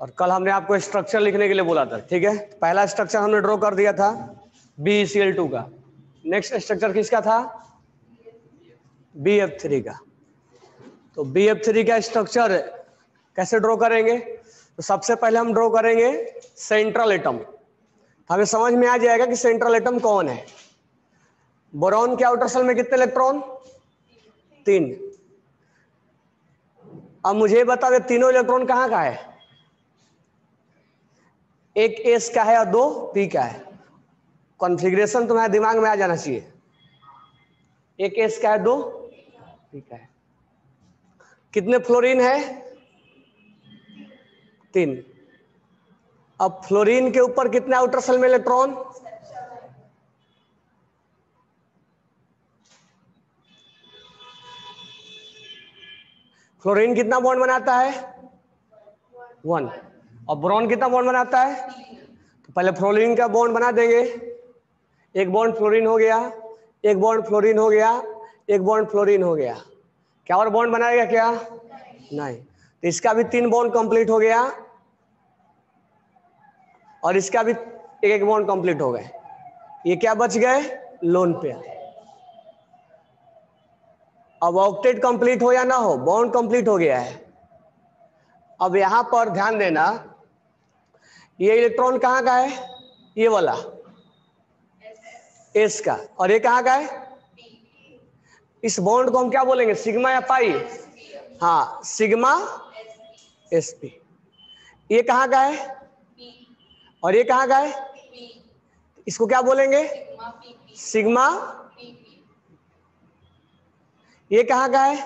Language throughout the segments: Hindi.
और कल हमने आपको स्ट्रक्चर लिखने के लिए बोला था, ठीक है। पहला स्ट्रक्चर हमने ड्रॉ कर दिया था BeCl2 का। नेक्स्ट स्ट्रक्चर किसका था? BF3 का। तो BF3 का स्ट्रक्चर कैसे ड्रॉ करेंगे? तो सबसे पहले हम ड्रॉ करेंगे सेंट्रल एटम। हमें समझ में आ जाएगा कि सेंट्रल एटम कौन है। बोरॉन के आउटर शेल में कितने इलेक्ट्रॉन? 3। अब मुझे बता दे तीनों इलेक्ट्रॉन कहाँ का है? एक S का है और 2 P का है। कॉन्फ़िगरेशन तुम्हारे दिमाग में आ जाना चाहिए। एक S का है, 2 P का है। कितने फ्लोरीन है? 3। अब फ्लोरीन के ऊपर कितने आउटर शेल में इलेक्ट्रॉन? फ्लोरीन कितना बॉन्ड बनाता है? 1। और बोरॉन कितना बॉन्ड बनाता है? तो पहले फ्लोरीन का बॉन्ड बना देंगे। एक बॉन्ड फ्लोरीन हो गया, एक बॉन्ड फ्लोरीन हो गया, एक बॉन्ड फ्लोरीन हो गया। क्या और बॉन्ड बनाएगा क्या? नहीं। तो इसका भी 3 बॉन्ड कंप्लीट हो गया और इसका भी एक बॉन्ड कंप्लीट हो गए। ये क्या बच गए? Lone pair. अब ऑक्टेट कंप्लीट हो या ना हो, बॉन्ड कंप्लीट हो गया है। अब यहां पर ध्यान देना, ये इलेक्ट्रॉन कहां का है? ये वाला S का। और ये कहां का है? इस बॉन्ड को हम क्या बोलेंगे, सिग्मा या पाई? हाँ, सिग्मा sp। ये कहां का है? और ये कहां का है? इसको क्या बोलेंगे? सिग्मा। ये कहां का है?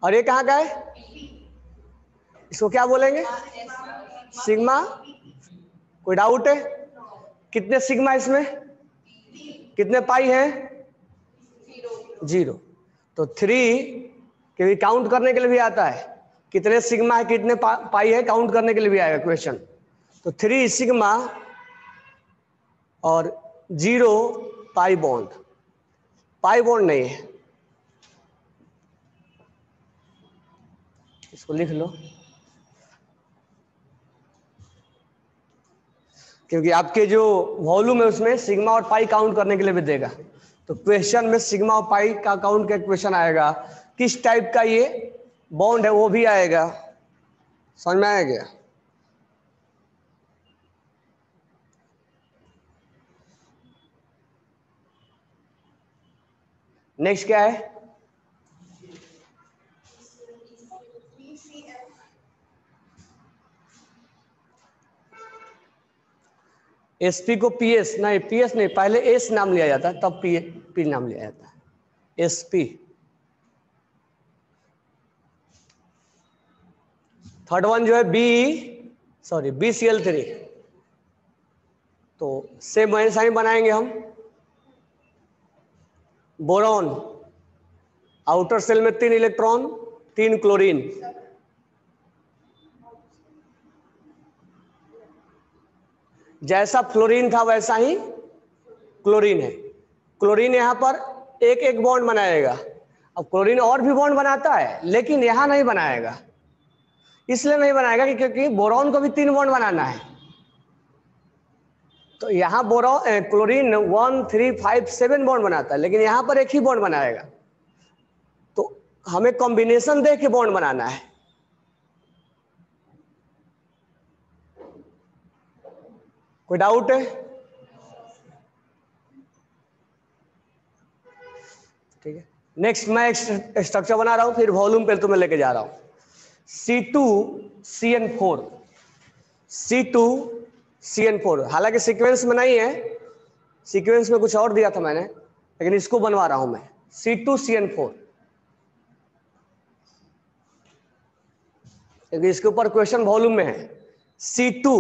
और ये कहां का है? इसको क्या बोलेंगे? सिग्मा। कोई डाउट है? कितने सिग्मा इसमें? कितने पाई हैं? 0। तो 3 के भी काउंट करने के लिए भी आता है। कितने सिग्मा है, कितने पाई है, काउंट करने के लिए भी आएगा क्वेश्चन। तो 3 सिग्मा और 0 पाई बॉन्ड। पाई बॉन्ड नहीं है, इसको लिख लो, क्योंकि आपके जो वॉल्यूम है उसमें सिग्मा और पाई काउंट करने के लिए भी देगा। तो क्वेश्चन में सिग्मा और पाई का काउंट का क्वेश्चन आएगा, किस टाइप का ये बॉन्ड है वो भी आएगा। समझ में आया क्या? नेक्स्ट क्या है? SP को PS नहीं, PS नहीं, पहले S नाम लिया जाता है तब P नाम लिया जाता है। SP। थर्ड वन जो है BeCl3। तो सेम वैसा ही बनाएंगे हम। बोरॉन आउटर शेल में 3 इलेक्ट्रॉन, 3 क्लोरीन। जैसा फ्लोरीन था वैसा ही क्लोरीन है। क्लोरीन यहां पर एक एक बॉन्ड बनाएगा। अब क्लोरीन और भी बॉन्ड बनाता है लेकिन यहां नहीं बनाएगा। इसलिए नहीं बनाएगा कि क्योंकि बोरॉन को भी 3 बॉन्ड बनाना है। तो यहां बोरॉन क्लोरीन 1 3 5 7 बॉन्ड बनाता है, लेकिन यहां पर एक ही बॉन्ड बनाएगा। तो हमें कॉम्बिनेशन देख के बॉन्ड बनाना है। कोई डाउट है? ठीक है। नेक्स्ट मैं एक स्ट्रक्चर बना रहा हूं, फिर वॉल्यूम पे तुम्हें लेके जा रहा हूं। C2CN4। C2CN4 हालांकि सीक्वेंस में नहीं है, सीक्वेंस में कुछ और दिया था मैंने, लेकिन इसको बनवा रहा हूं मैं। C2CN4 क्योंकि इसके ऊपर क्वेश्चन वॉल्यूम में है। C2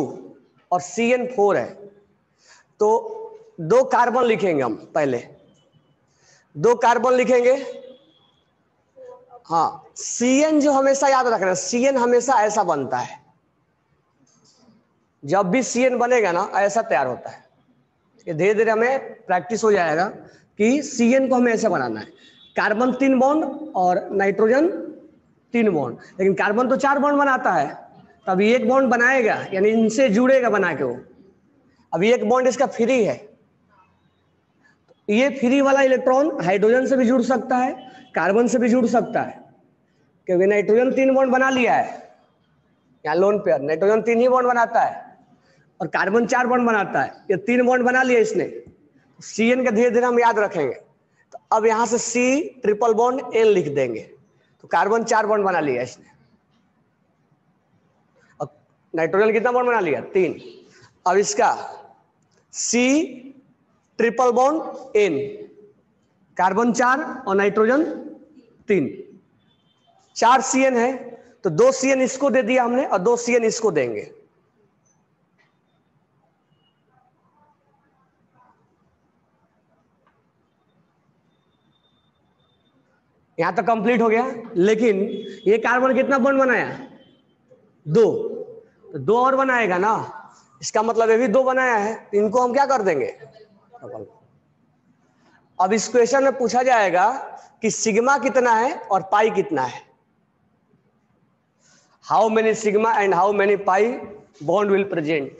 और CN4 है, तो 2 कार्बन लिखेंगे हम। पहले 2 कार्बन लिखेंगे। हाँ, CN जो हमेशा याद रखना, CN हमेशा ऐसा बनता है। जब भी CN बनेगा ना ऐसा तैयार होता है। ये धीरे धीरे हमें प्रैक्टिस हो जाएगा कि CN को हमें ऐसे बनाना है। कार्बन 3 बॉन्ड और नाइट्रोजन 3 बॉन्ड, लेकिन कार्बन तो 4 बॉन्ड बनाता है, तब ये एक बॉन्ड बनाएगा, यानी इनसे जुड़ेगा बना के वो। अभी एक बॉन्ड इसका फ्री है, ये फ्री वाला इलेक्ट्रॉन हाइड्रोजन से भी जुड़ सकता है, कार्बन से भी जुड़ सकता है, क्योंकि नाइट्रोजन 3 बॉन्ड बना लिया है। यहाँ लोन पेयर नाइट्रोजन 3 ही बॉन्ड बनाता है और कार्बन 4 बॉन्ड बनाता है, ये 3 बॉन्ड बना लिया इसने। CN का धीरे धीरे हम याद रखेंगे। तो अब यहां से C ट्रिपल बॉन्ड N लिख देंगे, तो कार्बन 4 बॉन्ड बना लिया इसने। और नाइट्रोजन कितना बॉन्ड बना लिया? 3। अब इसका C triple bond N, carbon 4 और नाइट्रोजन 3, 4 CN है, तो 2 CN इसको दे दिया हमने और 2 CN इसको देंगे। यहां तक कंप्लीट हो गया। लेकिन ये कार्बन कितना बॉन्ड बनाया? 2, तो 2 और बनाएगा ना, इसका मतलब ये भी 2 बनाया है, तो इनको हम क्या कर देंगे? अब इस क्वेश्चन में पूछा जाएगा कि सिग्मा कितना है और पाई कितना है। How many sigma and how many pi bond will present.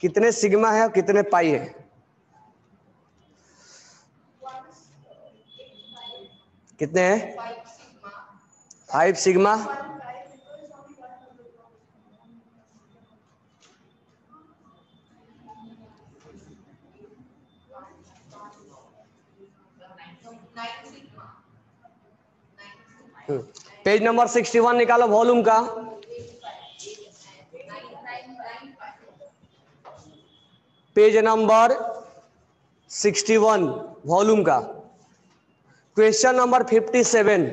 कितने सिग्मा है और कितने पाई है? कितने हैं? 5 सिग्मा, पेज नंबर 61 निकालो वॉल्यूम का। पेज नंबर 61 वॉल्यूम का क्वेश्चन नंबर 57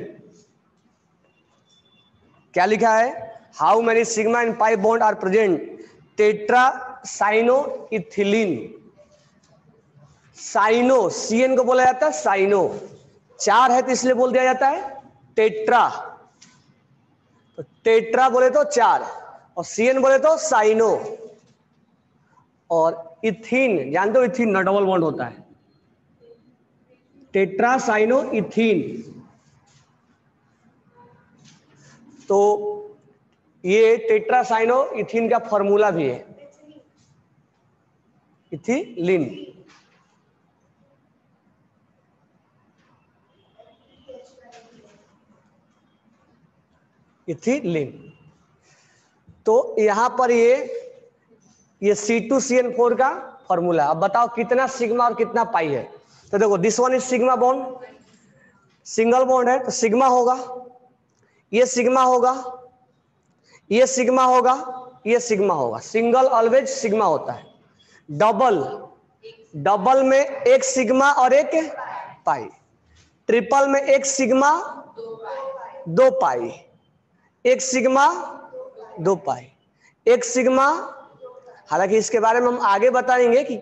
क्या लिखा है? How many sigma and pi bond are present tetra cyano ethylene. Cyano CN को बोला जाता है साइनो, 4 है तो इसलिए बोल दिया जाता है टेट्रा। तो टेट्रा बोले तो 4 और CN बोले तो साइनो। और इथीन जानते हो, इथीन ना डबल बॉन्ड होता है, टेट्रा साइनो इथीन। तो ये टेट्रा साइनो इथीन का फॉर्मूला भी है, इथिलीन। इथिलीन। तो यहां पर ये C2CN4 का फॉर्मूला। अब बताओ कितना सिग्मा और कितना पाई है? तो देखो this one is sigma bond, single bond है तो सिग्मा होगा, ये सिग्मा होगा, ये सिग्मा होगा, ये सिग्मा होगा। सिंगल ऑलवेज सिग्मा होता है। डबल में एक सिग्मा और एक पाई, ट्रिपल में एक सिग्मा 2 पाई, एक सिग्मा 2 पाई, एक सिग्मा। हालांकि इसके बारे में हम आगे बताएंगे कि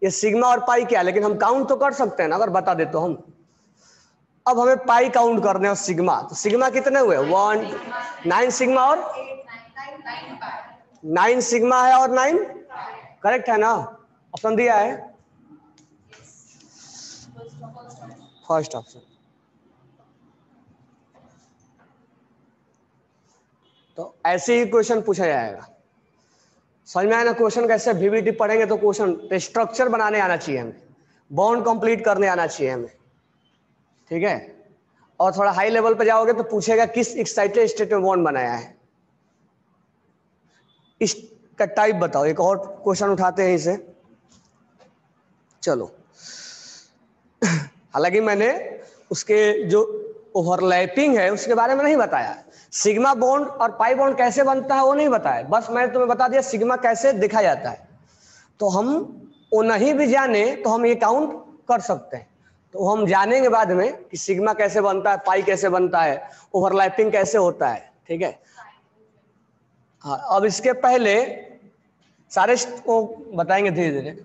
ये सिग्मा और पाई क्या है, लेकिन हम काउंट तो कर सकते हैं ना, अगर बता दे तो हम। अब हमें पाई काउंट करने और सिग्मा, तो सिग्मा कितने हुए? 1 9 सिग्मा और 9 सिग्मा है और 9 करेक्ट है ना? ऑप्शन दिया है फर्स्ट ऑप्शन। तो ऐसे ही क्वेश्चन पूछा जाएगा। समझ में आया ना क्वेश्चन कैसे? VBT पढ़ेंगे तो क्वेश्चन स्ट्रक्चर बनाने आना चाहिए हमें, बॉन्ड कंप्लीट करने आना चाहिए हमें, ठीक है? और थोड़ा हाई लेवल पे जाओगे तो पूछेगा किस एक्साइटेड स्टेट में बॉन्ड बनाया है, इसका टाइप बताओ। एक और क्वेश्चन उठाते हैं इसे, चलो। हालांकि मैंने उसके जो ओवरलैपिंग है उसके बारे में नहीं बताया, सिग्मा बॉन्ड और पाई बॉन्ड कैसे बनता है वो नहीं बताया, बस मैंने तुम्हें बता दिया सिग्मा कैसे देखा जाता है। तो हम वो नहीं भी जाने तो हम ये काउंट कर सकते हैं, तो हम जानेंगे बाद में कि सिग्मा कैसे बनता है, पाई कैसे बनता है, ओवरलैपिंग कैसे होता है, ठीक है? हाँ, अब इसके पहले सारे को बताएंगे धीरे धीरे।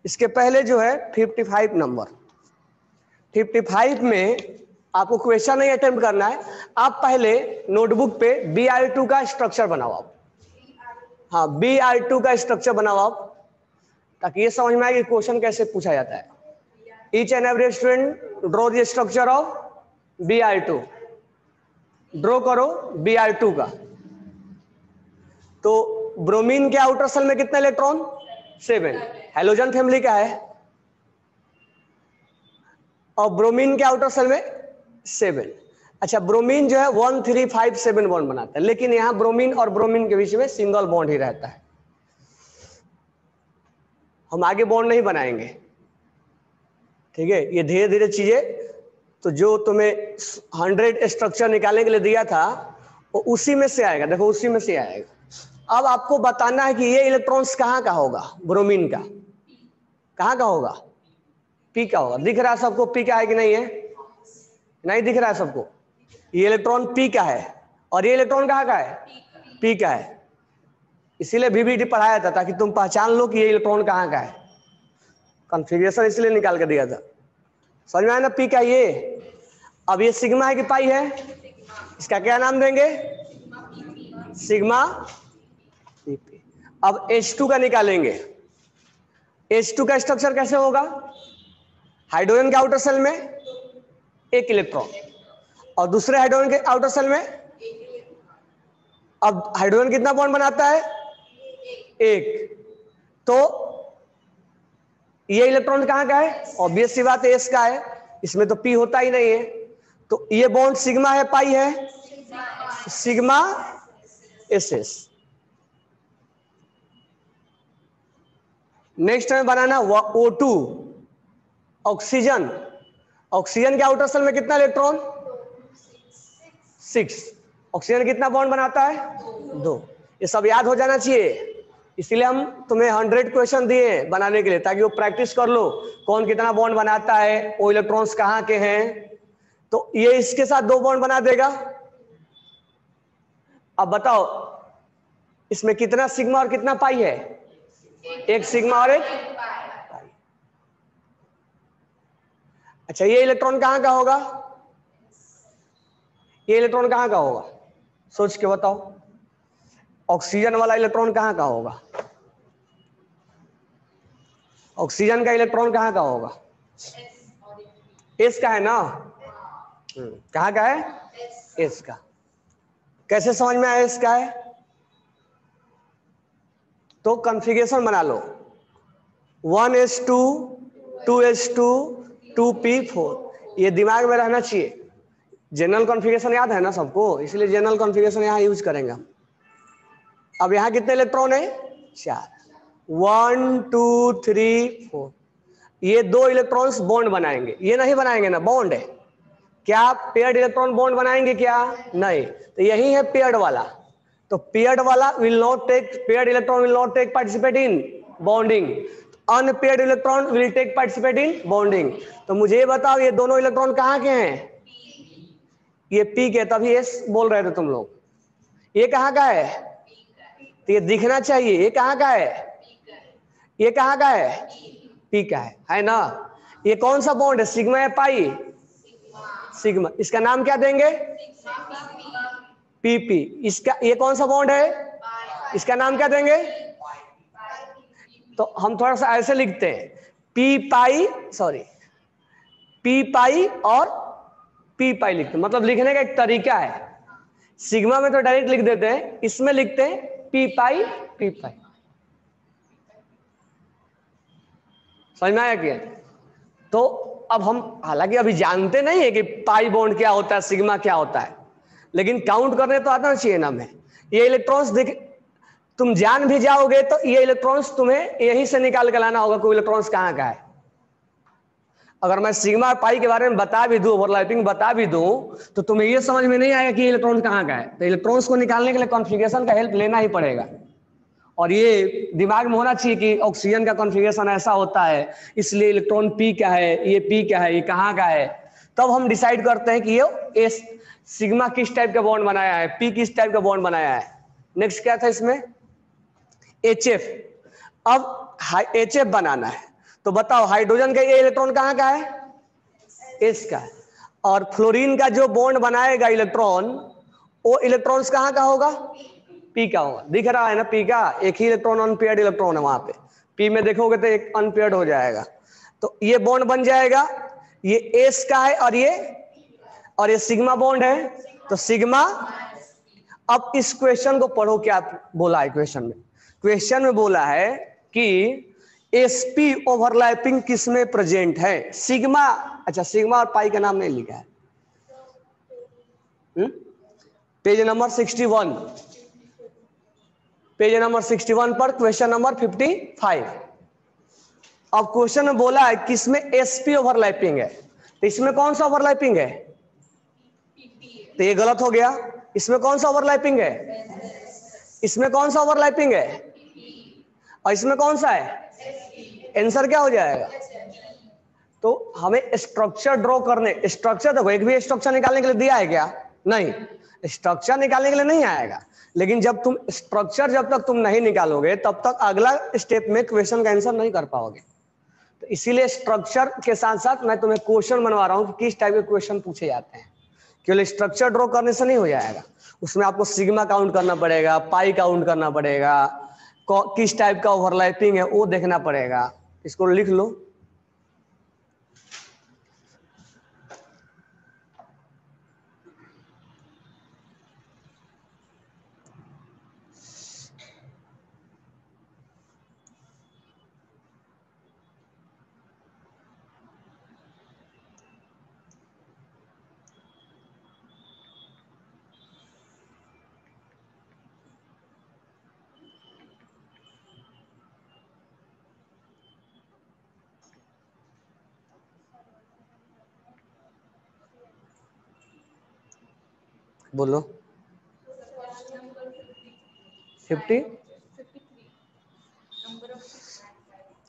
इसके पहले जो है 55 नंबर, 55 में आपको क्वेश्चन नहीं अटेम्प्ट करना है, आप पहले नोटबुक पे Br2 का स्ट्रक्चर बनाओ आप। हाँ, Br2 का स्ट्रक्चर बनाओ आप, ताकि ये समझ में आए कि क्वेश्चन कैसे पूछा जाता है। Each and every student draw the structure of Br2। Draw करो Br2 का। तो ब्रोमीन के आउटर सेल में कितना इलेक्ट्रॉन? 7। हेलोजन फैमिली का है और ब्रोमीन के आउटर सेल में 7। अच्छा, ब्रोमीन जो है 1 3 5 7 बॉन्ड बनाता है, लेकिन यहां ब्रोमीन और ब्रोमीन के बीच में सिंगल बॉन्ड ही रहता है। हम आगे बॉन्ड नहीं बनाएंगे, ठीक है। ये धीरे धीरे चीजें, तो जो तुम्हें 100 स्ट्रक्चर निकालने के लिए दिया था वो उसी में से आएगा, देखो उसी में से आएगा। अब आपको बताना है कि ये इलेक्ट्रॉन्स कहाँ का होगा, ब्रोमीन का कहाँ का होगा? पी का होगा। दिख रहा है सबको पी का है कि नहीं है? नहीं दिख रहा है सबको? ये इलेक्ट्रॉन पी का है और ये इलेक्ट्रॉन कहाँ का है? पी का है। इसीलिए VBT पढ़ाया था ताकि तुम पहचान लो कि ये इलेक्ट्रॉन कहाँ का है। कॉन्फ़िगरेशन इसलिए निकाल कर दिया था। समझ में आया ना? पी का ये। अब ये सिग्मा है कि पाई है? इसका क्या नाम देंगे? Sigma PP. अब H2 का निकालेंगे। H2 का स्ट्रक्चर कैसे होगा? हाइड्रोजन के आउटर सेल में एक इलेक्ट्रॉन और दूसरे हाइड्रोजन के आउटर सेल में, अब हाइड्रोजन कितना बॉन्ड बनाता है? एक। तो ये इलेक्ट्रॉन कहां का है? ऑब्वियस सी बात है एस का है, इसमें तो पी होता ही नहीं है। तो ये बॉन्ड सिग्मा है पाई है? Sigma S S. नेक्स्ट में बनाना O2 ऑक्सीजन। ऑक्सीजन के आउटर सेल में कितना इलेक्ट्रॉन? 6। ऑक्सीजन कितना बॉन्ड बनाता है? 2। ये सब याद हो जाना चाहिए, इसलिए हम तुम्हें 100 क्वेश्चन दिए बनाने के लिए, ताकि वो प्रैक्टिस कर लो कौन कितना बॉन्ड बनाता है, वो इलेक्ट्रॉन्स कहाँ के हैं। तो ये इसके साथ 2 बॉन्ड बना देगा। अब बताओ इसमें कितना सिग्मा और कितना पाई है? एक सिग्मा और एक पाई। अच्छा, ये इलेक्ट्रॉन कहाँ का होगा? ये इलेक्ट्रॉन कहाँ का होगा? सोच के बताओ। ऑक्सीजन वाला इलेक्ट्रॉन कहाँ का होगा? ऑक्सीजन का इलेक्ट्रॉन कहाँ का होगा? एस का है ना? कहाँ का है? एस का। कैसे समझ में आया एस का है? तो कॉन्फ़िगरेशन बना लो 1s2 2s2 2p4। ये दिमाग में रहना चाहिए। जनरल कॉन्फ़िगरेशन याद है ना सबको, इसलिए जनरल कॉन्फ़िगरेशन यहां यूज करेंगे। अब यहां कितने इलेक्ट्रॉन है? 4। 1 2 3 4। ये 2 इलेक्ट्रॉन्स बॉन्ड बनाएंगे, ये नहीं बनाएंगे ना, बॉन्ड है। क्या पेयर्ड इलेक्ट्रॉन बॉन्ड बनाएंगे क्या? नहीं। तो यही है पेयर्ड वाला। तो पेयर्ड वाला will not take, paired electron will not take participate in bonding, unpaired electron will take participate in bonding. तो मुझे ये बताओ ये दोनों इलेक्ट्रॉन कहाँ के हैं? ये पी के, तभी एस बोल रहे थे तुम लोग। ये कहाँ का है? तो ये दिखना चाहिए, ये कहाँ का है? ये कहाँ का है? पी का है ना? ये कौन सा बॉन्ड है, सिग्मा या पाई? सिग्मा। इसका नाम क्या देंगे? पीपी। इसका ये कौन सा बॉन्ड है? इसका नाम क्या देंगे? तो हम थोड़ा सा ऐसे लिखते हैं, पी पाई, सॉरी पी पाई और पी पाई लिखते हैं, मतलब लिखने का एक तरीका है। सिग्मा में तो डायरेक्ट लिख देते हैं, इसमें लिखते हैं पी पाई पी पाई। समझ में आया क्या? तो अब हम हालांकि अभी जानते नहीं है कि पाई बॉन्ड क्या होता है, सिग्मा क्या होता है, लेकिन काउंट करने तो आना चाहिए ना। हमें ये इलेक्ट्रॉन्स देख, तुम जान भी जाओगे तो ये इलेक्ट्रॉन्स तुम्हें यहीं से निकाल कर लाना होगा कोई इलेक्ट्रॉन्स कहाँ का है। अगर मैं सिग्मा और पाई के बारे में बता भी दूं, ओवरलैपिंग बता भी दूं, तो तुम्हें ये समझ में नहीं आएगा कि इलेक्ट्रॉन कहाँ का है। तो इलेक्ट्रॉन्स को निकालने के लिए कॉन्फ़िगरेशन का हेल्प लेना ही पड़ेगा। और ये दिमाग में होना चाहिए कि ऑक्सीजन का कॉन्फ़िगरेशन ऐसा होता है, इसलिए इलेक्ट्रॉन पी का है, ये पी का है, ये कहाँ का है। तब हम डिसाइड करते हैं कि ये सिग्मा किस टाइप का बॉन्ड बनाया है, पी किस टाइप का बॉन्ड बनाया है। नेक्स्ट क्या था इसमें? HF। अब HF बनाना है, तो बताओ हाइड्रोजन का ये इलेक्ट्रॉन कहाँ का है? एस का है। और फ्लोरीन का जो बॉन्ड बनाएगा इलेक्ट्रॉन, वो इलेक्ट्रॉन्स कहाँ का होगा? पी का होगा। दिख रहा है ना पी का? एक ही इलेक्ट्रॉन अनपेयर्ड इलेक्ट्रॉन है वहां पे। पी में देखोगे तो एक अनपेयर्ड हो जाएगा, तो ये बॉन्ड बन जाएगा। ये एस का है और ये, और ये सिग्मा बॉन्ड है, तो सिग्मा। अब इस क्वेश्चन को पढ़ो, क्या बोला है क्वेश्चन में? क्वेश्चन में बोला है कि sp ओवरलैपिंग किसमें प्रेजेंट है? सिग्मा। अच्छा, सिग्मा और पाई का नाम नहीं लिखा है। पेज नंबर 61, पेज नंबर 61 पर क्वेश्चन नंबर 55। अब क्वेश्चन में बोला है किसमें sp ओवरलैपिंग है, तो इसमें कौन सा ओवरलैपिंग है? तो ये गलत हो गया। इसमें कौन सा ओवरलैपिंग है? इसमें कौन सा ओवरलैपिंग है? और इसमें कौन सा है? आंसर क्या हो जाएगा? तो हमें स्ट्रक्चर ड्रॉ करने, स्ट्रक्चर देखो, एक भी स्ट्रक्चर निकालने के लिए दिया है क्या? नहीं, स्ट्रक्चर निकालने के लिए नहीं आएगा। लेकिन जब तुम स्ट्रक्चर जब तक तुम नहीं निकालोगे तब तक अगला स्टेप में क्वेश्चन का आंसर नहीं कर पाओगे। तो इसीलिए स्ट्रक्चर के साथ साथ मैं तुम्हें क्वेश्चन बनवा रहा हूं कि किस टाइप के क्वेश्चन पूछे जाते हैं। केवल स्ट्रक्चर ड्रॉ करने से नहीं हो जाएगा, उसमें आपको सिग्मा काउंट करना पड़ेगा, पाई काउंट करना पड़ेगा, किस टाइप का ओवरलैपिंग है वो देखना पड़ेगा। इसको लिख लो। बोलो। 50,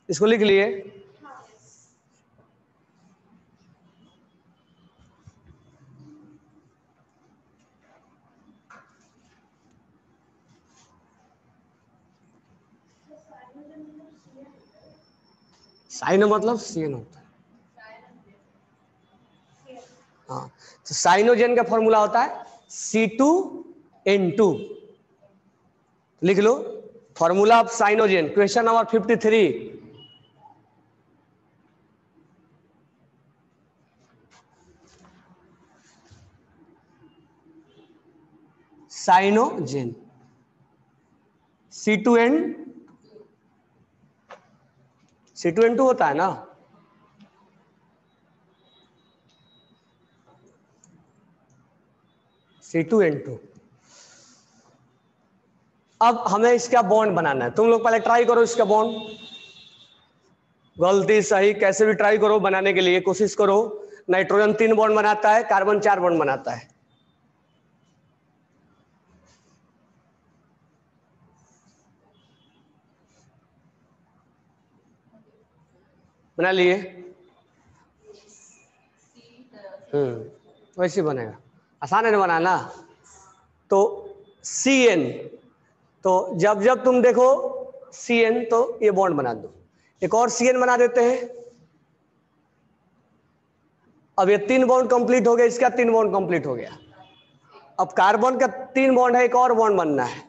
इसको लिख लिए। साइनो मतलब सीएन होता है। हाँ, तो साइनोजेन का फॉर्मूला होता है C2N2। लिख लो formula of cyanogen, question number 53। Cyanogen C2N2 होता है ना। C2N2। अब हमें इसका बॉन्ड बनाना है। तुम लोग पहले ट्राई करो इसका बॉन्ड, गलती सही कैसे भी ट्राई करो बनाने के लिए कोशिश करो। नाइट्रोजन 3 बॉन्ड बनाता है, कार्बन 4 बॉन्ड बनाता है। बना लिए? वैसे बनेगा, आसान है ना बनाना। तो CN, तो जब जब तुम देखो CN तो ये बॉन्ड बना दो। एक और CN बना देते हैं। अब ये 3 बॉन्ड कंप्लीट हो गया, इसका 3 बॉन्ड कंप्लीट हो गया। अब कार्बन का 3 बॉन्ड है, एक और बॉन्ड बनना है।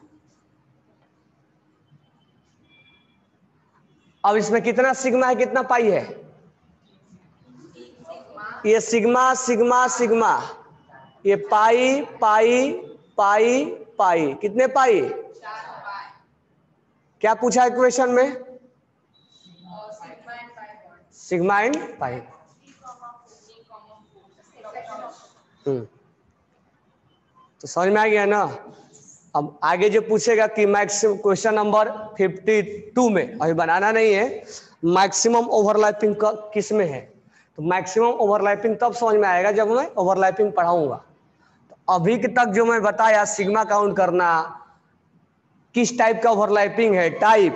अब इसमें कितना सिग्मा है, कितना पाई है? ये सिग्मा सिग्मा सिग्मा, ये पाई पाई पाई पाई। कितने पाई? क्या पूछा है क्वेश्चन में? सिग्मा एंड पाई। तो समझ में आ गया ना। अब आगे जो पूछेगा कि मैक्सिमम, क्वेश्चन नंबर 52 में अभी बनाना नहीं है, मैक्सिमम ओवरलैपिंग किस में है। तो मैक्सिमम ओवरलैपिंग तब समझ में आएगा जब मैं ओवरलैपिंग पढ़ाऊंगा। तो अभी तक जो मैं बताया, सिग्मा काउंट करना, किस टाइप का ओवरलैपिंग है, टाइप,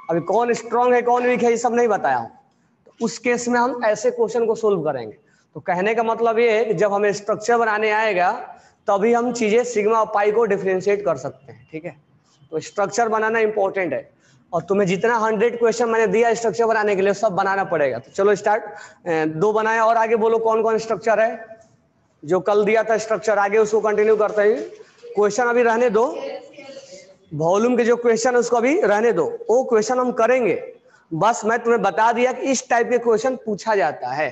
अभी कौन स्ट्रांग है कौन वीक है, ये सब नहीं बताया हूं। तो उस केस में हम ऐसे क्वेश्चन को सोल्व करेंगे। तो कहने का मतलब ये है कि जब हमें स्ट्रक्चर बनाने आएगा तभी हम चीजें सिग्मा और पाई को डिफरेंशिएट कर सकते हैं। ठीक है, तो स्ट्रक्चर बनाना इंपॉर्टेंट है। और तुम्हें जितना 100 क्वेश्चन मैंने दिया स्ट्रक्चर बनाने के लिए, सब बनाना पड़ेगा। तो चलो स्टार्ट। 2 बनाया, और आगे बोलो कौन कौन स्ट्रक्चर है जो कल दिया था स्ट्रक्चर, आगे उसको कंटिन्यू करते हैं। क्वेश्चन अभी रहने दो, वॉल्यूम के जो क्वेश्चन है उसको अभी रहने दो, वो क्वेश्चन हम करेंगे। बस मैं तुम्हें बता दिया कि इस टाइप के क्वेश्चन पूछा जाता है।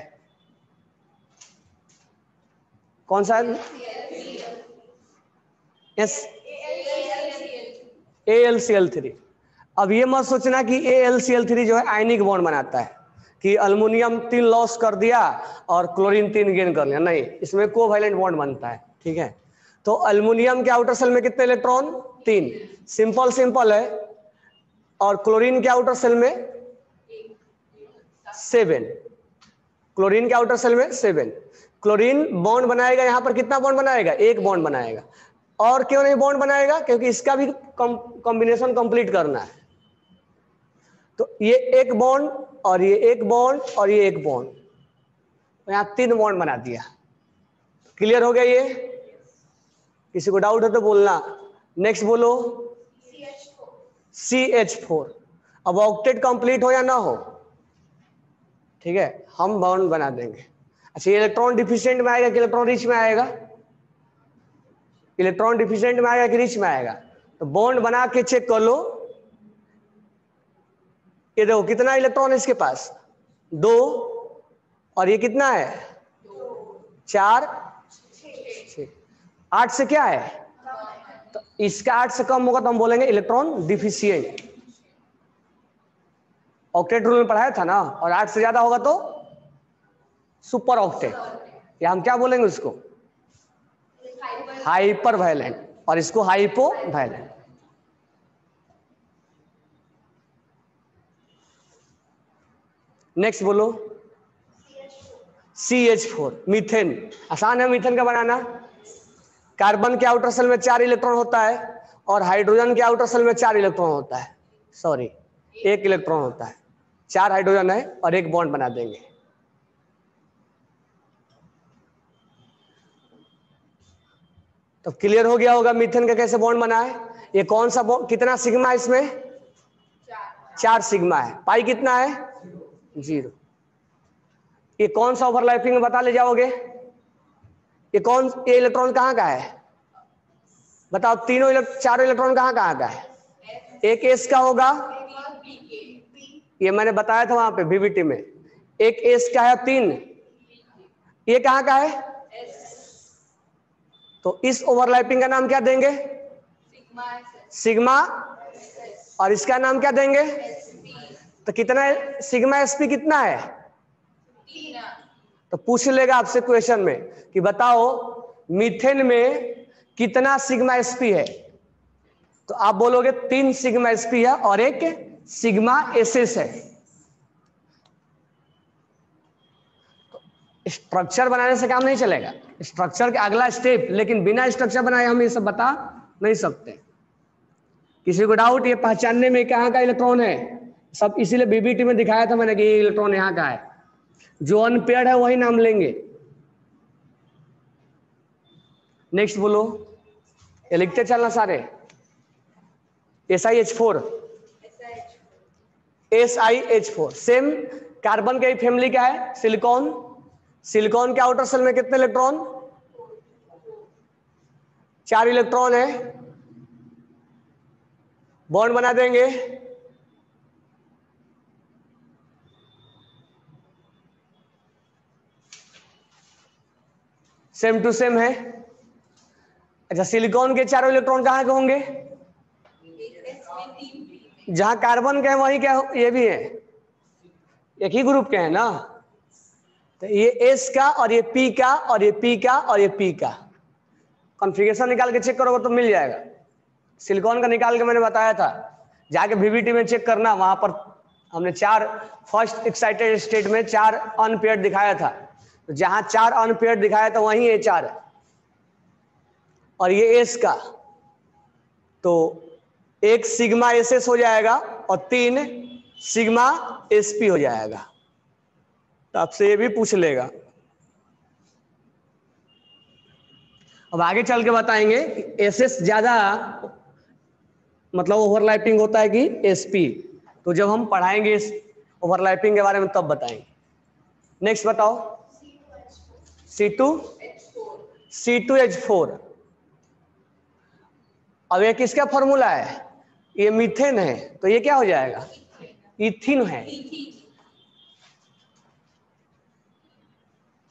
कौन सा है? S AlCl3। अब ये मत सोचना कि AlCl3 जो है आयनिक बॉन्ड बनाता है, कि अल्युमिनियम 3 लॉस कर दिया और क्लोरीन 3 गेन कर लिया, नहीं, इसमें कोवैलेंट बॉन्ड बनता है, ठीक है। तो अल्युमिनियम के आउटर सेल में कितने इलेक्ट्रॉन? 3, सिंपल सिंपल है। और क्लोरीन के आउटर सेल में 7, क्लोरीन के आउटर सेल में 7। क्लोरीन बॉन्ड बनाएगा, यहां पर कितना बॉन्ड बनाएगा? एक बॉन्ड बनाएगा। और क्यों नहीं बॉन्ड बनाएगा? क्योंकि इसका भी कॉम्बिनेशन कंप्लीट करना है। तो ये एक बॉन्ड और ये एक बॉन्ड और ये एक बॉन्ड, तो यहां 3 बॉन्ड बना दिया। क्लियर हो गया ये? किसी को डाउट है तो बोलना। नेक्स्ट बोलो। CH4। अब ऑक्टेट कंप्लीट हो या ना हो, ठीक है, हम बॉन्ड बना देंगे। अच्छा, ये इलेक्ट्रॉन डिफिशिएंट में आएगा कि इलेक्ट्रॉन रिच में आएगा? इलेक्ट्रॉन डिफिशिएंट में आएगा कि रिच में आएगा? तो बॉन्ड बना के चेक कर लो। ये देखो कितना इलेक्ट्रॉन है इसके पास? 2। और ये कितना है? 4, 6। 8 से क्या है? तो इसका 8 से कम होगा तो हम बोलेंगे इलेक्ट्रॉन डिफिशिएंट। ऑक्टेट रूल में पढ़ाया था ना। और 8 से ज्यादा होगा तो सुपर ऑक्टेट, या हम क्या बोलेंगे उसको? हाइपर वायलेंट, और इसको हाइपो वायलेंट। नेक्स्ट बोलो। CH4, methane. आसान है मीथेन का बनाना। कार्बन के आउटर सेल में 4 इलेक्ट्रॉन होता है और हाइड्रोजन के आउटर सेल में 4 इलेक्ट्रॉन होता है, सॉरी 1 इलेक्ट्रॉन होता है। 4 हाइड्रोजन है और एक बॉन्ड बना देंगे। तो क्लियर हो गया होगा मीथेन का कैसे बॉन्ड बना है। ये कौन सा बॉन्ड, कितना सिग्मा है इसमें? 4 सिग्मा है। पाई कितना है? 0। ये कौन सा ओवरलैपिंग में बता ले जाओगे? ये इलेक्ट्रॉन कहाँ का है बताओ? चारों इलेक्ट्रॉन कहाँ का है? एक एस का होगा, ये मैंने बताया था वहां पे VVT में। एक एस का है 3, ये कहाँ का है? तो इस ओवरलैपिंग का नाम क्या देंगे? सिग्मा। और इसका नाम क्या देंगे? तो कितना है? सिग्मा sp कितना है? तो पूछ लेगा आपसे क्वेश्चन में कि बताओ मीथेन में कितना सिग्मा sp है? तो आप बोलोगे 3 सिग्मा sp है और एक सिग्मा ss है। तो स्ट्रक्चर बनाने से काम नहीं चलेगा, स्ट्रक्चर के अगला स्टेप, लेकिन बिना स्ट्रक्चर बनाए हम ये सब बता नहीं सकते। किसी को डाउट ये पहचानने में कहाँ का इलेक्ट्रॉन है? सब इसीलिए VVT में दिखाया था मैंने कि ये इलेक्ट्रॉन यहाँ का है। जो अनपेयर्ड है वही नाम लेंगे। नेक्स्ट बोलो, ये लिखते चलना सारे। SiH4, SiH4 सेम कार्बन के फैमिली का है, सिलिकॉन। सिलिकॉन के आउटर सेल में कितने इलेक्ट्रॉन? 4 इलेक्ट्रॉन है। बॉन्ड बना देंगे। सेम टू सेम है। अच्छा, सिलिकॉन के चारों इलेक्ट्रॉन कहाँ के होंगे? जहां कार्बन के हैं वहीं क्या ये भी है, एक ही ग्रुप के हैं ना। तो ये एस का और ये पी का और ये पी का और ये पी का कॉन्फ़िगरेशन निकाल के चेक करोगे तो मिल जाएगा। सिलिकॉन का निकाल के मैंने बताया था, जाके VVT में चेक करना। वहां पर हमने 4 फर्स्ट एक्साइटेड स्टेट में 4 अनपेयर्ड दिखाया था। तो जहां 4 अनपेयर्ड दिखाया था वहीं ये 4 है। और ये एस का तो 1 सिग्मा SS हो जाएगा और 3 सिग्मा SP हो जाएगा। तो आपसे ये भी पूछ लेगा। अब आगे चल के बताएंगे कि SS ज्यादा मतलब ओवरलैपिंग होता है कि SP। तो जब हम पढ़ाएंगे इस ओवरलैपिंग के बारे में तब बताएंगे। नेक्स्ट बताओ। C2H4। अब ये किसका फॉर्मूला है? ये मीथेन है, तो ये क्या हो जाएगा? इथिन है।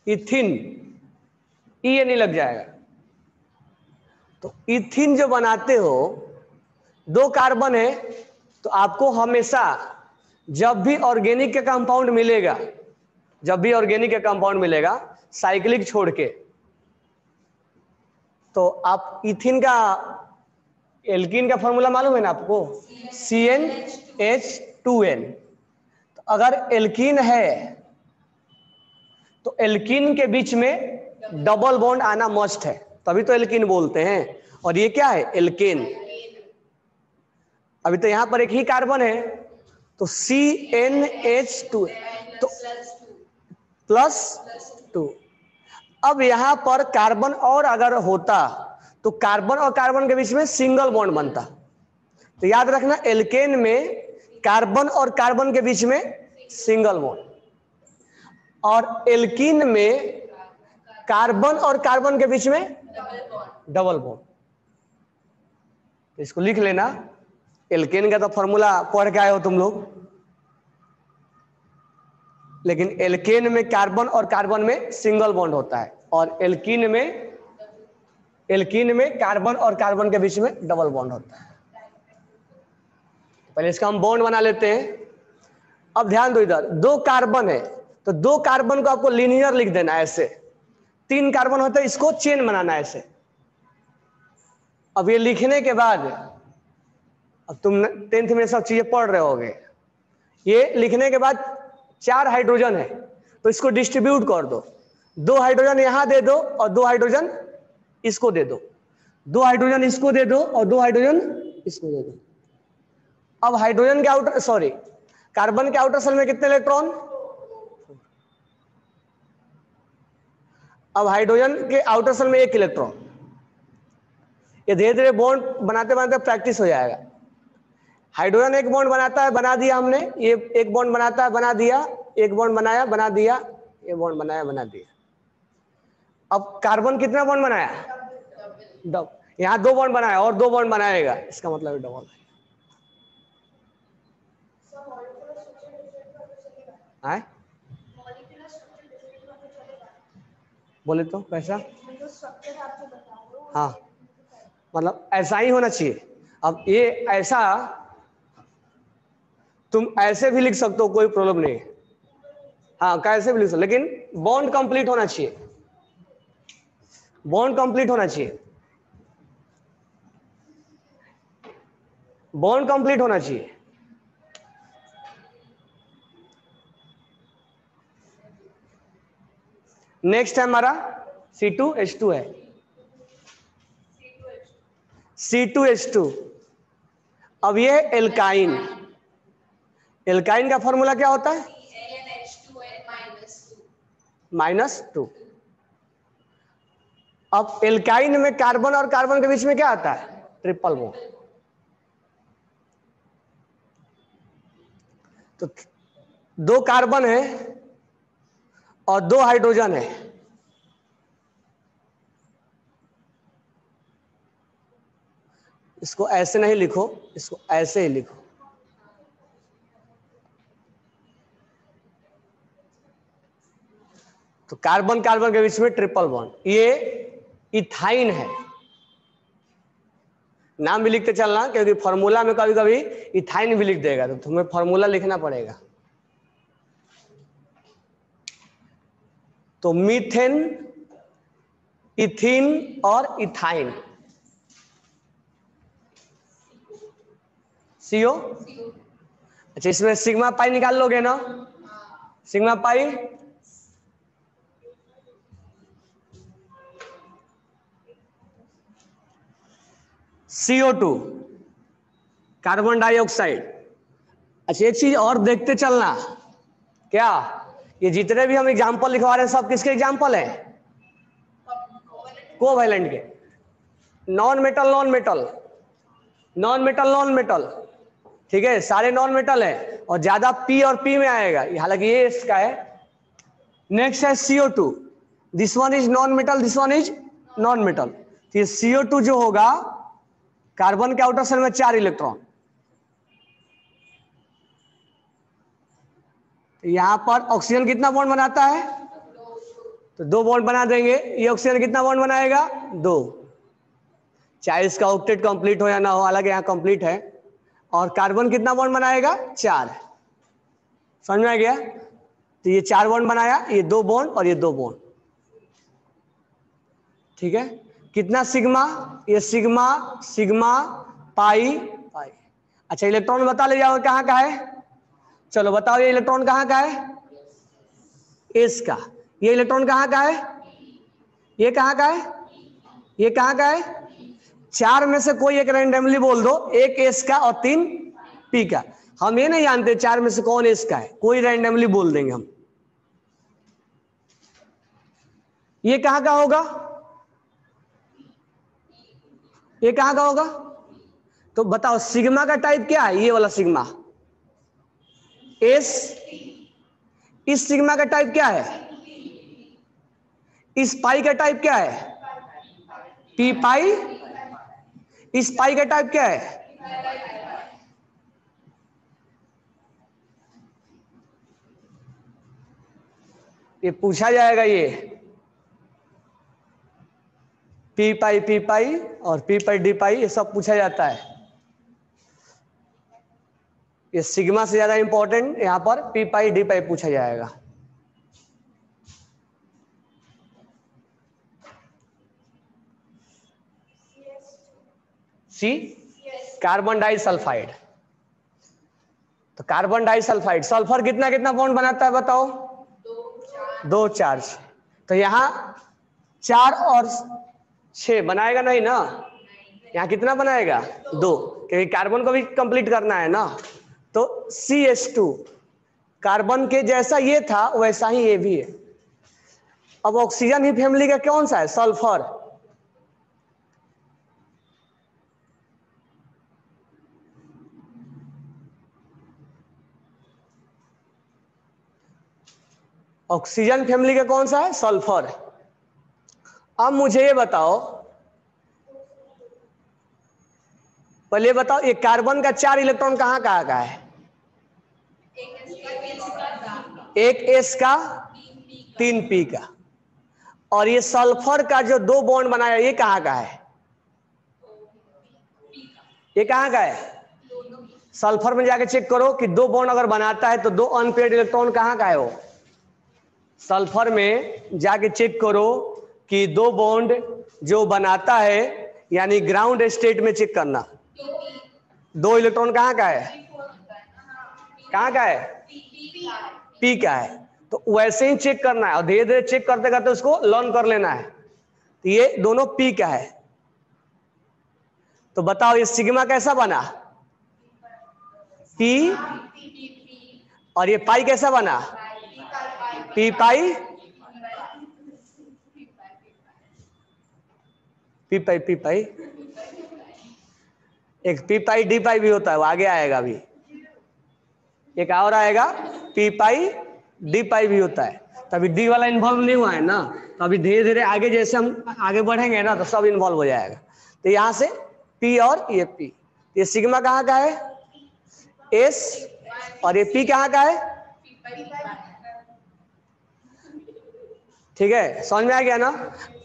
इथिन, नहीं लग जाएगा। तो इथिन जो बनाते हो, 2 कार्बन है, तो आपको हमेशा जब भी ऑर्गेनिक का कंपाउंड मिलेगा, साइक्लिक छोड़ के, तो आप इथिन का, एल्कीन का फॉर्मूला मालूम है ना आपको, CnH2n। तो अगर एल्कीन है तो एल्कीन के बीच में डबल बॉन्ड आना मस्ट है, तभी तो एल्कीन बोलते हैं। और ये क्या है, एल्केन। अभी तो यहां पर एक ही कार्बन है, तो CnH2 तो +2। अब यहां पर कार्बन और अगर होता तो कार्बन और कार्बन के बीच में सिंगल बॉन्ड बनता। तो याद रखना, एल्केन में कार्बन और कार्बन के बीच में सिंगल बॉन्ड, और एल्कीन में कार्बन और कार्बन के बीच में डबल बॉन्ड। इसको लिख लेना, एल्केन का तो फॉर्मूला पढ़ के आए हो तुम लोग, लेकिन एल्केन में कार्बन और कार्बन में सिंगल बॉन्ड होता है, और एल्कीन में कार्बन और कार्बन के बीच में डबल बॉन्ड होता है। पहले इसका हम बॉन्ड बना लेते हैं। अब ध्यान दो, इधर 2 कार्बन है, तो 2 कार्बन को आपको लीनियर लिख देना है ऐसे। 3 कार्बन होता है, इसको चेन बनाना है ऐसे। अब ये लिखने के बाद, अब तुम 10th में सब चीजें पढ़ रहे होगे, ये लिखने के बाद 4 हाइड्रोजन है, तो इसको डिस्ट्रीब्यूट कर दो। 2 हाइड्रोजन यहां दे दो और 2 हाइड्रोजन इसको दे दो, 2 हाइड्रोजन इसको दे दो और 2 हाइड्रोजन इसको दे दो। अब हाइड्रोजन के कार्बन के आउटर सेल में कितने इलेक्ट्रॉन, अब हाइड्रोजन के आउटर सेल में 1 इलेक्ट्रॉन। ये धीरे धीरे बॉन्ड बनाते बनाते प्रैक्टिस हो जाएगा। हाइड्रोजन 1 बॉन्ड बनाता है, बना दिया हमने, ये 1 बॉन्ड बनाता है, बना दिया, 1 बॉन्ड बनाया, बना दिया, ये बॉन्ड बनाया, बना दिया। अब कार्बन कितना बॉन्ड बनाया, डबल। यहां 2 बॉन्ड बनाया और 2 बॉन्ड बनाएगा, इसका मतलब डबल है। बोले तो कैसा, हाँ मतलब ऐसा ही होना चाहिए। अब ये ऐसा तुम ऐसे भी लिख सकते हो, कोई प्रॉब्लम नहीं है, हाँ कैसे भी लिख सकते, लेकिन बॉन्ड कंप्लीट होना चाहिए, बॉन्ड कंप्लीट होना चाहिए, बॉन्ड कंप्लीट होना चाहिए। नेक्स्ट है हमारा C2H2 है, C2H2। अब ये एल्काइन, एल्काइन का फॉर्मूला क्या होता है, -2। अब एल्काइन में कार्बन और कार्बन के बीच में क्या आता है, ट्रिपल बॉन्ड। तो 2 कार्बन है और 2 हाइड्रोजन है, इसको ऐसे नहीं लिखो, इसको ऐसे ही लिखो। तो कार्बन कार्बन के बीच में ट्रिपल बॉन्ड, ये इथाइन है। नाम भी लिखते चलना, क्योंकि फॉर्मूला में कभी कभी इथाइन भी लिख देगा, तो तुम्हें फॉर्मूला लिखना पड़ेगा। तो मीथेन, इथिन और इथाइन, CO। अच्छा, इसमें सिग्मा पाई निकाल लोगे ना, sigma pi CO2 carbon dioxide. अच्छा, एक चीज और देखते चलना, क्या ये जितने भी हम एग्जाम्पल लिखवा रहे हैं सब किसके एग्जाम्पल है, कोवैलेंट के। Non metal non metal, non metal non metal, ठीक है, सारे नॉन मेटल है, और ज्यादा P और P में आएगा, हालांकि ये इसका है। नेक्स्ट है CO2, this one is non metal, this one is non metal. तो ये CO2 जो होगा, कार्बन के आउटर सेल में 4 इलेक्ट्रॉन, यहां पर ऑक्सीजन कितना बॉन्ड बनाता है, तो 2 बॉन्ड बना देंगे। ये ऑक्सीजन कितना बॉन्ड बनाएगा? 2। चाहे इसका ऑक्टेट कंप्लीट हो या ना हो, हालांकि यहाँ कंप्लीट है। और कार्बन कितना बॉन्ड बनाएगा? 4। समझ में आ गया? तो ये 4 बॉन्ड बनाया, ये 2 बॉन्ड और ये 2 बॉन्ड। ठीक है, कितना सिग्मा? ये सिग्मा सिग्मा पाई पाई। अच्छा, इलेक्ट्रॉन बता ले जाओ कहाँ का है? चलो बताओ, ये इलेक्ट्रॉन कहाँ का है? एस का। ये इलेक्ट्रॉन कहाँ का है? ये कहाँ का है? ये कहाँ का है? 4 में से कोई एक रैंडमली बोल दो, एक एस का और 3 पी का। हम ये नहीं जानते 4 में से कौन एस का है, कोई रैंडमली बोल देंगे हम। ये कहाँ का होगा? ये कहाँ का होगा? तो बताओ सिग्मा का टाइप क्या है? ये वाला सिग्मा एस। इस सिग्मा का टाइप क्या है? इस पाई का टाइप क्या है? पी पाई। इस पाई का टाइप क्या है? ये पूछा जाएगा, ये पी पाई और पी पाई डी पाई, ये सब पूछा जाता है। ये सिग्मा से ज्यादा इंपॉर्टेंट यहां पर पी पाई डी पाई पूछा जाएगा। सी कार्बन डाइसल्फाइड। तो कार्बन डाइसल्फाइड सल्फर कितना कितना बॉन्ड बनाता है बताओ? 2 चार्ज। तो यहां 4 और 6 बनाएगा नहीं ना? यहाँ कितना बनाएगा? 2, क्योंकि कार्बन को भी कंप्लीट करना है ना। तो CH2 कार्बन के जैसा ये था वैसा ही ये भी है। अब ऑक्सीजन ही फैमिली का कौन सा है? सल्फर। ऑक्सीजन फैमिली का कौन सा है? सल्फर। अब मुझे ये बताओ, पहले बताओ, ये कार्बन का 4 इलेक्ट्रॉन कहाँ कहाँ का है? एक एस का 3 पी का। और ये सल्फर का जो 2 बॉन्ड बनाया ये कहाँ का है? ये कहाँ का है? सल्फर में जाके चेक करो कि 2 बॉन्ड अगर बनाता है तो 2 अनपेयर्ड इलेक्ट्रॉन कहाँ का है? वो सल्फर में जाके चेक करो कि 2 बॉन्ड जो बनाता है, यानी ग्राउंड स्टेट में चेक करना, 2 इलेक्ट्रॉन कहाँ का है? कहाँ का है? पी का है। तो वैसे ही चेक करना है और धीरे धीरे चेक करते करते उसको लर्न कर लेना है। तो ये दोनों पी का है। तो बताओ ये सिग्मा कैसा बना? पी। और ये पाई कैसा बना? पी पाई पी पाई पी पाई। एक पी पाई डी पाई भी होता है, वो आगे आएगा अभी। एक और आएगा पी पाई डी पाई भी होता है। तभी डी वाला इन्वॉल्व नहीं हुआ है ना। तो अभी धीरे धीरे आगे जैसे हम आगे बढ़ेंगे ना तो सब इन्वॉल्व हो जाएगा। तो यहां से पी और ये पी। ये सिग्मा कहाँ का है? एस। और ये पी कहाँ का है? ठीक है, समझ में आ गया ना?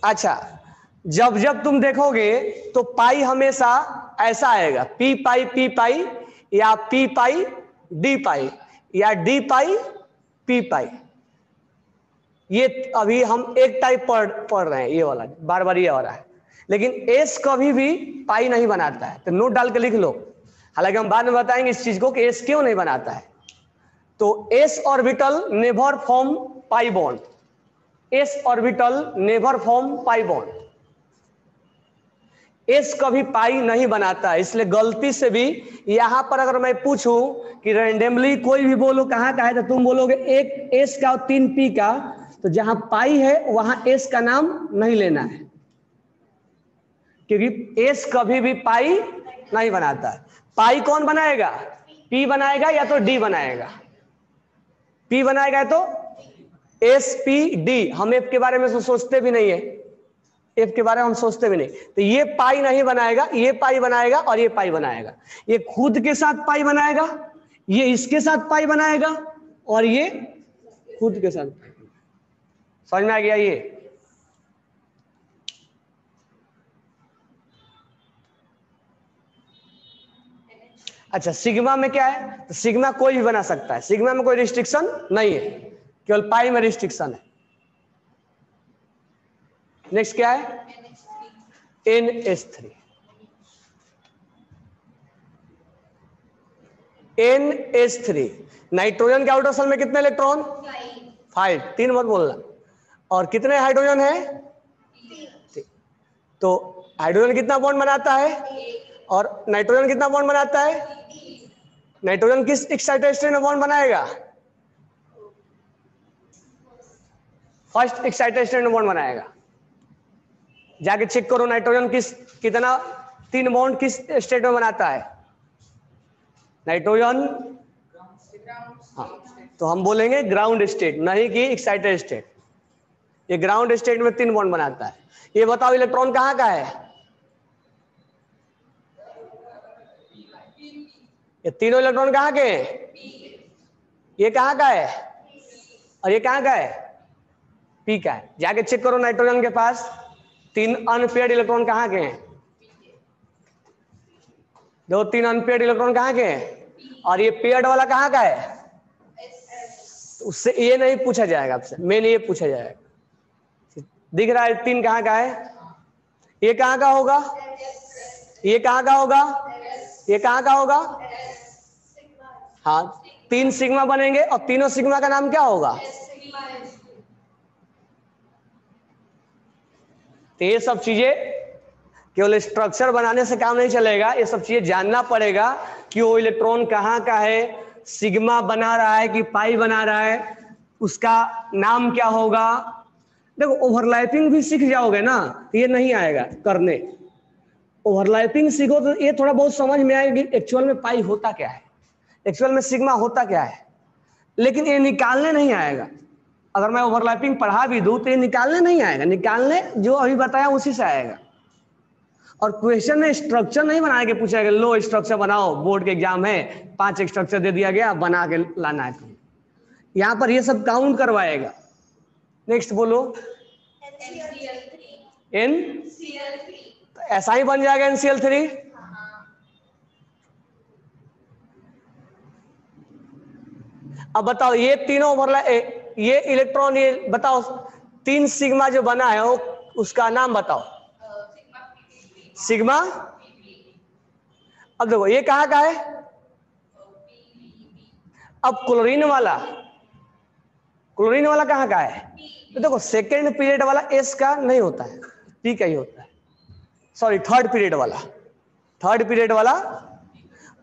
अच्छा, जब जब तुम देखोगे तो पाई हमेशा ऐसा आएगा, पी पाई या पी पाई डी पाई या डी पाई पी पाई। ये अभी हम एक टाइप पढ़ रहे हैं, ये वाला बार बार ये हो रहा है। लेकिन एस कभी भी पाई नहीं बनाता है, तो नोट डाल के लिख लो। हालांकि हम बाद में बताएंगे इस चीज को कि एस क्यों नहीं बनाता है। तो S orbital never form pi bond. S orbital never form pi bond. S कभी पाई नहीं बनाता है। इसलिए गलती से भी यहां पर अगर मैं पूछूं कि रैंडमली कोई भी बोलो कहां का है, तो तुम बोलोगे एक एस का और 3 पी का। तो जहां पाई है वहां एस का नाम नहीं लेना है, क्योंकि एस कभी भी पाई नहीं बनाता है। पाई कौन बनाएगा? पी बनाएगा या तो डी बनाएगा। पी बनाएगा तो एस पी डी। हम एफ के बारे में तो सोचते भी नहीं है, एफ के बारे में हम सोचते भी नहीं। तो ये पाई नहीं बनाएगा, ये पाई बनाएगा और ये पाई बनाएगा। ये खुद के साथ पाई बनाएगा, ये इसके साथ पाई बनाएगा और ये खुद के साथ। समझ में आ गया ये? अच्छा, सिग्मा में क्या है? तो सिग्मा कोई भी बना सकता है, सिग्मा में कोई रिस्ट्रिक्शन नहीं है, केवल पाई में रिस्ट्रिक्शन है। नेक्स्ट क्या है? NH3। NH3 नाइट्रोजन के आउटर शेल में कितने इलेक्ट्रॉन? 5। 3 मत बोलना। और कितने हाइड्रोजन है? 3। तो हाइड्रोजन कितना बॉन्ड बनाता है और नाइट्रोजन कितना बॉन्ड बनाता है? नाइट्रोजन किस एक्साइटेड स्टेट में बॉन्ड बनाएगा? फर्स्ट एक्साइटेड स्टेट में बॉन्ड बनाएगा। जाके चेक करो नाइट्रोजन कितना 3 बॉन्ड किस स्टेट में बनाता है नाइट्रोजन? हाँ, तो हम बोलेंगे ग्राउंड स्टेट, नहीं कि एक्साइटेड स्टेट। ये ग्राउंड स्टेट में 3 बॉन्ड बनाता है। ये बताओ इलेक्ट्रॉन कहाँ का है? ये तीनों इलेक्ट्रॉन कहाँ के हैं? ये कहाँ का है और ये कहाँ का है? पी का है। जाके चेक करो नाइट्रोजन के पास 3 अनपेयर्ड इलेक्ट्रॉन कहाँ के हैं? दो 3 अनपेयर्ड इलेक्ट्रॉन कहाँ के हैं? और ये पेयर्ड वाला कहाँ का है? उससे ये नहीं पूछा जाएगा आपसे, मेन ये पूछा जाएगा। दिख रहा है 3 कहाँ का है? ये कहाँ का होगा? ये कहाँ का होगा? ये कहाँ का होगा? हाँ, 3 सिग्मा बनेंगे और तीनों सिग्मा का नाम क्या होगा? तो ये सब चीजें केवल स्ट्रक्चर बनाने से काम नहीं चलेगा, ये सब चीजें जानना पड़ेगा कि वो इलेक्ट्रॉन कहाँ का है, सिग्मा बना रहा है कि पाई बना रहा है, उसका नाम क्या होगा। देखो ओवरलैपिंग भी सीख जाओगे ना तो ये नहीं आएगा करने। ओवरलैपिंग सीखो तो ये थोड़ा बहुत समझ में आएगी एक्चुअल में पाई होता क्या है, एक्चुअल में सिग्मा होता क्या है, लेकिन ये निकालने नहीं आएगा। अगर मैं ओवरलैपिंग पढ़ा भी दूं तो ये निकालने नहीं आएगा, निकालने जो अभी बताया उसी से आएगा। और क्वेश्चन में स्ट्रक्चर नहीं बना के पूछा गया, लो स्ट्रक्चर बनाओ, बोर्ड के एग्जाम है 5 स्ट्रक्चर दे दिया गया, बना के लाना है तुम्हें। यहाँ पर ये सब काउंट करवाएगा। नेक्स्ट बोलो। NCl3। तो ऐसा ही बन जाएगा NCl3। अब बताओ ये तीनों ओवरलैप, ये इलेक्ट्रॉन, ये बताओ 3 सिग्मा जो बना है वो उसका नाम बताओ। सिग्मा। अब देखो ये कहाँ का है? अब क्लोरीन वाला कहाँ का है? तो देखो सेकेंड पीरियड वाला S का नहीं होता है, P का ही होता है। सॉरी, थर्ड पीरियड वाला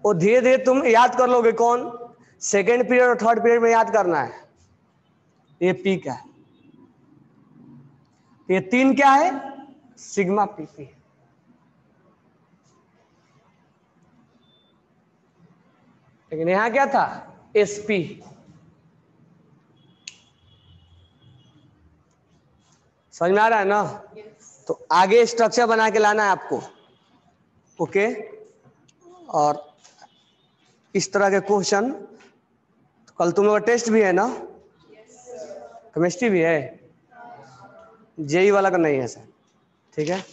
वो धीरे धीरे तुम याद कर लोगे। कौन? सेकेंड पीरियड और थर्ड पीरियड में याद करना है। ये P का है, ये 3 क्या है? Sigma PP। लेकिन यहां क्या था? SP। समझ में आ रहा है ना? तो आगे स्ट्रक्चर बना के लाना है आपको। ओके, और इस तरह के क्वेश्चन तो कल तुम लोग टेस्ट भी है ना? केमिस्ट्री भी है, JEE वाला का नहीं है सर, ठीक है।